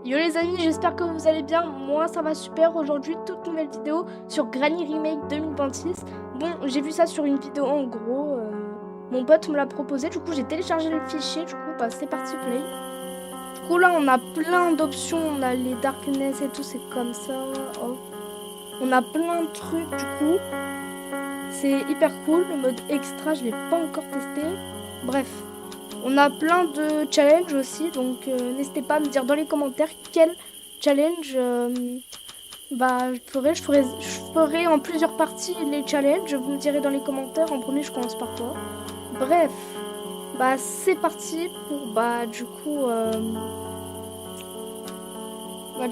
Yo les amis, j'espère que vous allez bien. Moi ça va super. Aujourd'hui, toute nouvelle vidéo sur Granny Remake 2026. Bon, j'ai vu ça sur une vidéo en gros. Mon pote me l'a proposé. Du coup, j'ai téléchargé le fichier. Du coup, bah, c'est parti play. Du coup, là, on a plein d'options. On a les Darkness et tout, c'est comme ça. Oh. On a plein de trucs du coup. C'est hyper cool. Le mode extra, je l'ai pas encore testé. Bref. On a plein de challenges aussi, donc n'hésitez pas à me dire dans les commentaires quel challenge bah, je ferai en plusieurs parties les challenges. Vous me direz dans les commentaires. En premier, je commence par toi. Bref, bah c'est parti pour du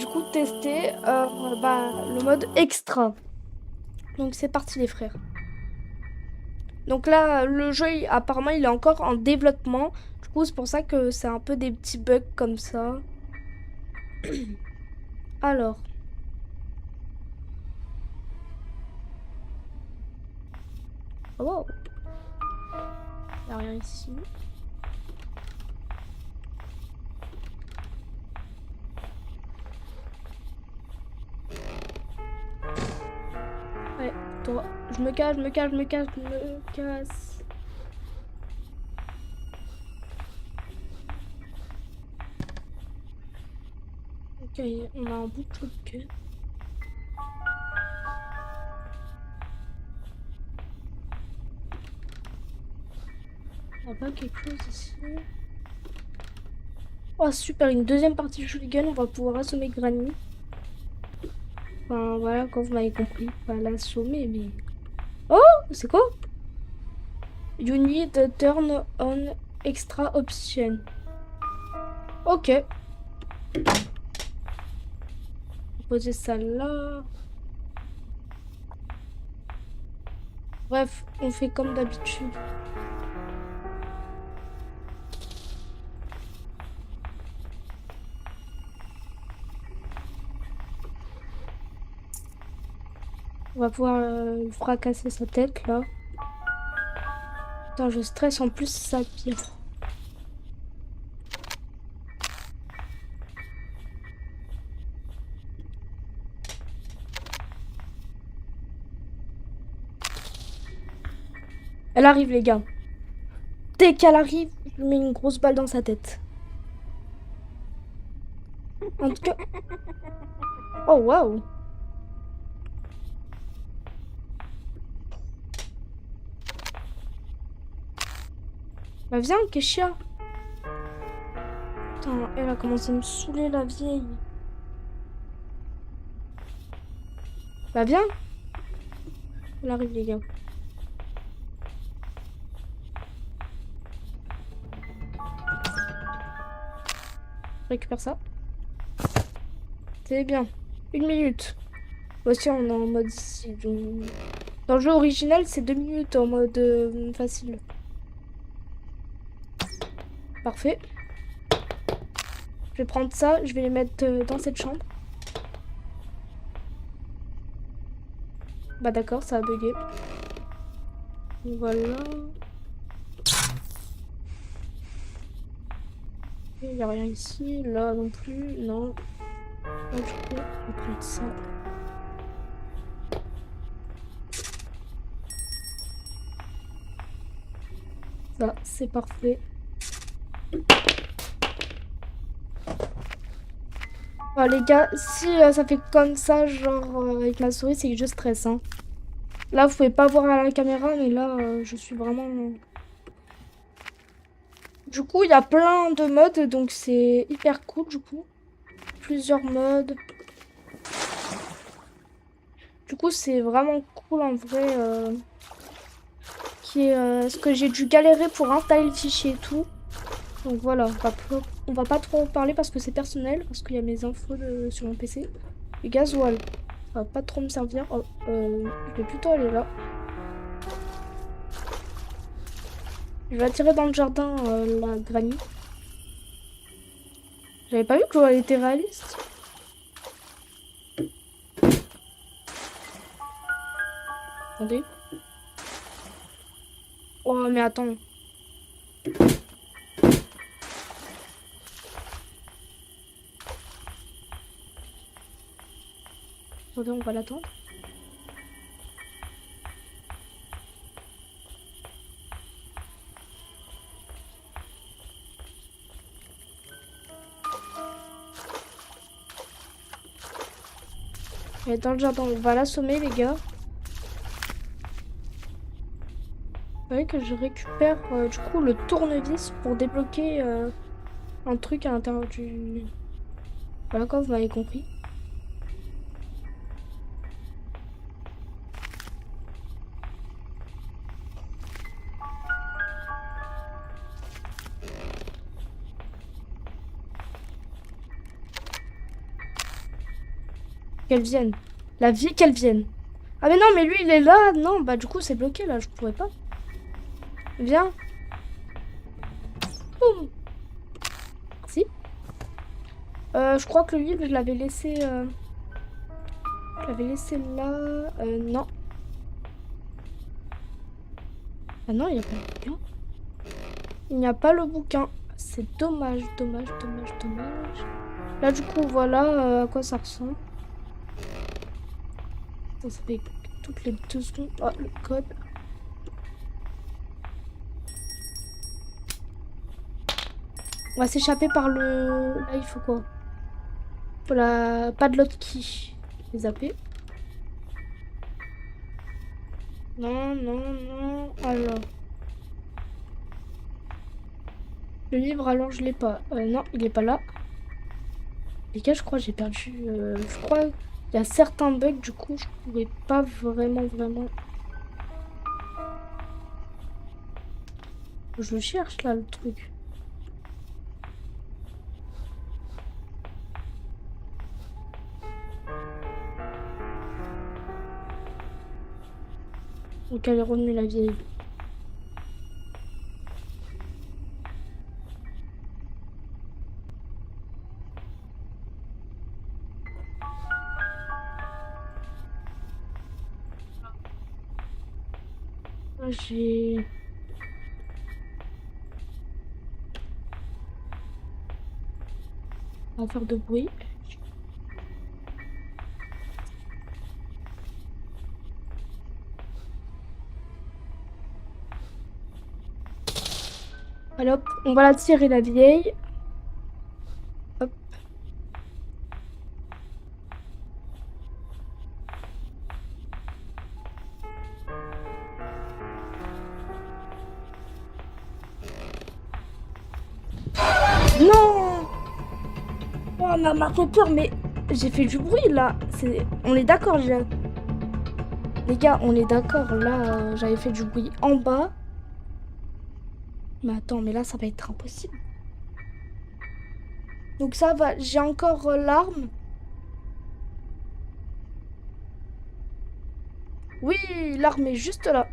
coup tester le mode extra. Donc c'est parti les frères. Donc là, le jeu, apparemment, il est encore en développement. Du coup, c'est pour ça que c'est un peu des petits bugs comme ça. Alors. Oh, wow. Y'a rien ici. Ouais, toi. Je me casse, je me casse, je me casse, je me casse. Ok, on a un bout de truc. On a pas quelque chose ici. Oh super, une deuxième partie de Shuriken, on va pouvoir assommer Granny. Enfin voilà, quand vous m'avez compris. Pas l'assommer, mais... Oh, c'est quoi? You need to turn on extra option. Ok. Poser ça là. Bref, on fait comme d'habitude. On va pouvoir fracasser sa tête là. Putain, je stresse en plus, ça pire. Elle arrive, les gars. Dès qu'elle arrive, je lui mets une grosse balle dans sa tête. En tout cas... Oh, waouh. Bah viens, Kesha. Putain, elle a commencé à me saouler, la vieille. Bah viens. Elle arrive, les gars. Je récupère ça. C'est bien. 1 minute. Voici, on est en mode ici. Dans le jeu original, c'est 2 minutes en mode facile. Parfait. Je vais prendre ça, je vais les mettre dans cette chambre. Bah d'accord, ça a bugué. Voilà. Il n'y a rien ici, là non plus, non. Donc, du coup, on va prendre ça. Ça, c'est parfait. Oh, les gars, si ça fait comme ça, genre avec ma souris, c'est que je stresse. Hein. Là, vous pouvez pas voir à la caméra, mais là, je suis vraiment... Du coup, il y a plein de modes, donc c'est hyper cool, du coup. Plusieurs modes. Du coup, c'est vraiment cool, en vrai. Ce que j'ai dû galérer pour installer le fichier et tout. Donc voilà, on va pas trop en parler parce que c'est personnel, parce qu'il y a mes infos sur mon PC. Et gasoil, ça va pas trop me servir. Oh, je vais plutôt aller là. Je vais attirer dans le jardin la granny. J'avais pas vu que elle était réaliste. Attendez. Oh mais attends. Attendez, on va l'attendre. Elle est dans le jardin, on va l'assommer les gars. Vous voyez que je récupère du coup le tournevis pour débloquer un truc à l'intérieur du... Voilà quoi, vous m'avez compris. Qu'elle vienne. La vie qu'elle vienne. Ah mais non, mais lui il est là. Non, bah du coup c'est bloqué là, je pourrais pas. Viens. Boum. Si. Je crois que le livre je l'avais laissé... Je l'avais laissé là. Non. Ah non, il n'y a pas le bouquin. Il n'y a pas le bouquin. C'est dommage, dommage, dommage, dommage. Là du coup voilà à quoi ça ressemble. Ça fait toutes les 2 secondes. Oh, le code. On va s'échapper par le... Là, il faut quoi? Faut la padlock key. Les zapper. Non, non, non. Alors. Le livre, alors, je l'ai pas. Non, il est pas là. Les gars, je crois que j'ai perdu... je crois qu'il y a certains bugs, du coup, je pourrais pas vraiment... Je le cherche, là, le truc. Donc, elle est revenue, la vieille. J'ai... On va faire de bruit. Allez hop, on va la tirer la vieille. Hop. Non! Oh, on m'a fait peur, mais j'ai fait du bruit là. On est d'accord, les gars, on est d'accord. Là, j'avais fait du bruit en bas. Mais attends, mais là, ça va être impossible. Donc ça va, j'ai encore l'arme. Oui, l'arme est juste là.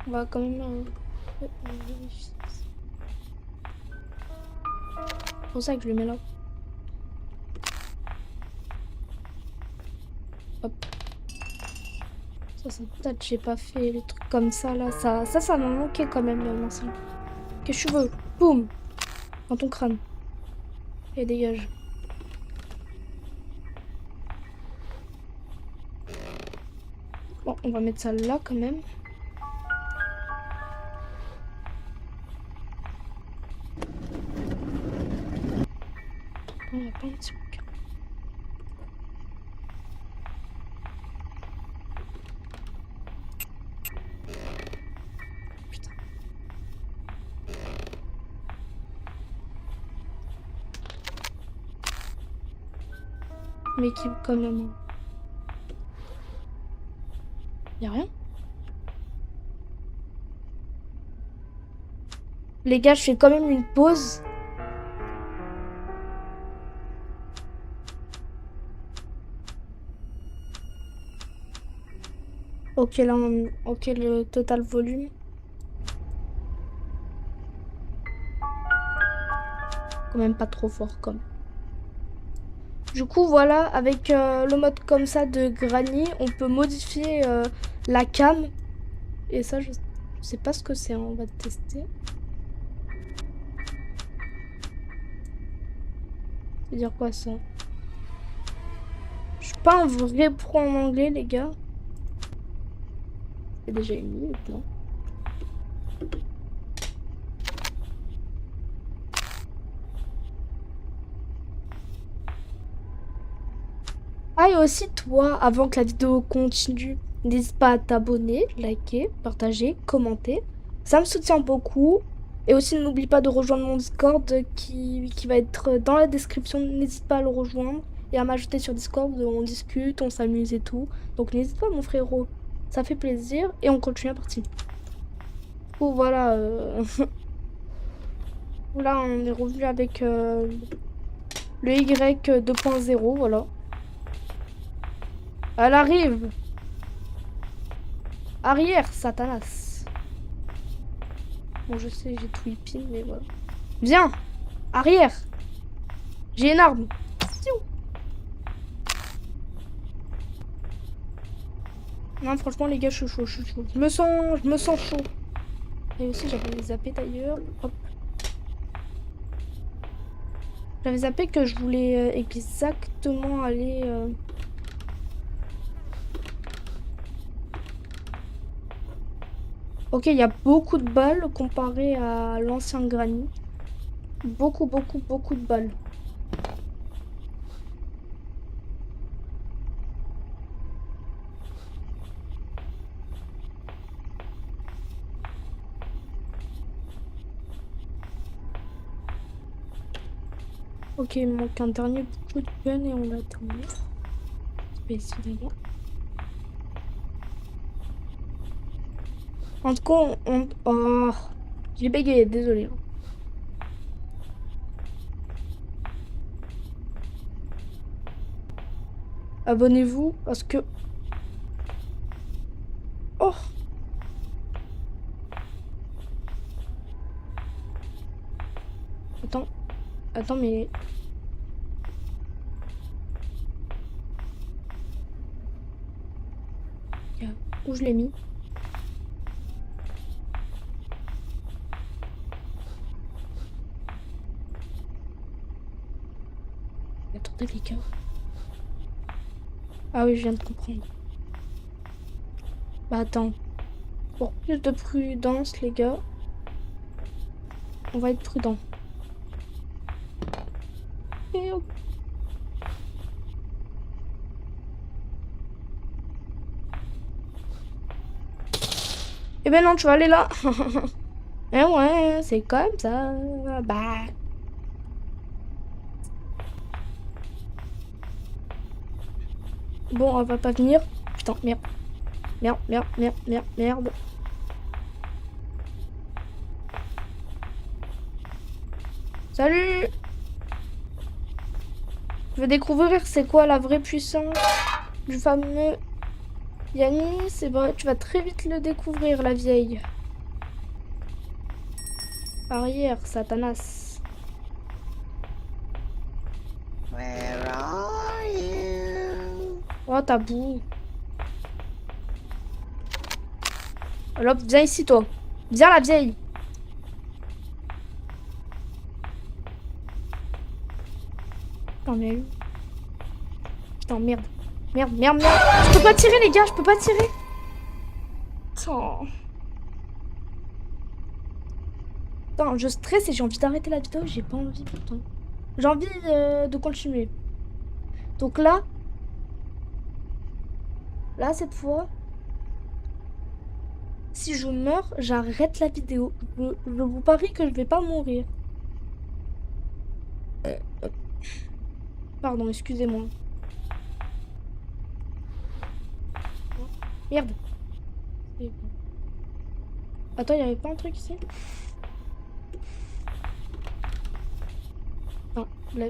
On va quand même vérifier. C'est pour ça que je le mets là. Hop. Ça peut-être j'ai pas fait les trucs comme ça là. Ça m'a manqué quand même, Marcel. Qu'est-ce que tu veux? Boum! Dans ton crâne. Et dégage. Bon, on va mettre ça là quand même. On va pas un petit bouquin. Putain. Mais qui quand même. Y'a rien. Les gars, je fais quand même une pause. Ok, là, ok, le total volume. Quand même pas trop fort, comme. Du coup, voilà, avec le mode comme ça de Granny, on peut modifier la cam. Et ça, je sais pas ce que c'est, hein, on va tester. C'est dire quoi ça? pas un vrai pro en anglais, les gars. C'est déjà une minute, non? Ah, et aussi, toi, avant que la vidéo continue, n'hésite pas à t'abonner, liker, partager, commenter. Ça me soutient beaucoup. Et aussi, n'oublie pas de rejoindre mon Discord qui va être dans la description. N'hésite pas à le rejoindre et à m'ajouter sur Discord. On discute, on s'amuse et tout. Donc, n'hésite pas, mon frérot. Ça fait plaisir. Et on continue la partie. Oh, voilà. Là, on est revenu avec le Y 2.0. Voilà. Elle arrive. Arrière, Satanas. Bon, je sais, j'ai tout épine, mais voilà. Viens. Arrière. J'ai une arme. Non, franchement, les gars, je suis chaud, je suis chaud. Je me sens chaud. Et aussi, j'avais zappé d'ailleurs. Hop. J'avais zappé que je voulais exactement aller... Ok, il y a beaucoup de balles comparé à l'ancien Granny. Beaucoup, beaucoup, beaucoup de balles. Ok, il me manque un dernier coup de gun et on l'a terminé. Je vais essayer d'ailleurs. En tout cas, oh, j'ai bégayé, désolé. Abonnez-vous parce que... Oh! Attends. Attends, mais... Où je l'ai mis? Attendez, les gars. Ah oui, je viens de comprendre. Bah attends. Pour plus de prudence, les gars, on va être prudent. Et hop. Eh ben non, tu vas aller là. Eh ouais, c'est comme ça. Bah. Bon, on va pas venir. Putain, merde. Merde, merde, merde, merde, merde. Salut! Je veux découvrir c'est quoi la vraie puissance du fameux Yanis. C'est vrai, tu vas très vite le découvrir, la vieille. Arrière, Satanas. Where are you? Oh, tabou. Alors, viens ici, toi. Viens, la vieille. Putain, mais elle est où? Putain, merde. Merde, merde, merde. Je peux pas tirer, les gars, je peux pas tirer. Putain. Putain, je stresse et j'ai envie d'arrêter la vidéo. J'ai pas envie, putain. J'ai envie de continuer. Donc là, cette fois, si je meurs, j'arrête la vidéo. Je vous parie que je vais pas mourir. Pardon, excusez-moi. Merde. Attends, il y avait pas un truc ici? Non, la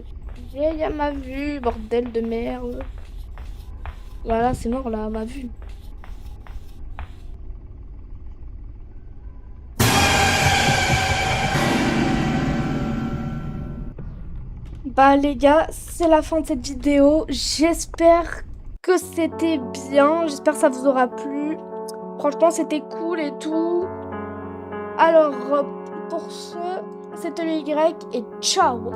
vieille m'a vu, bordel de merde. Voilà, c'est mort là, m'a vu. Bah les gars, c'est la fin de cette vidéo. J'espère que c'était bien. J'espère que ça vous aura plu. Franchement, c'était cool et tout. Alors, pour ce, c'était le Y et ciao!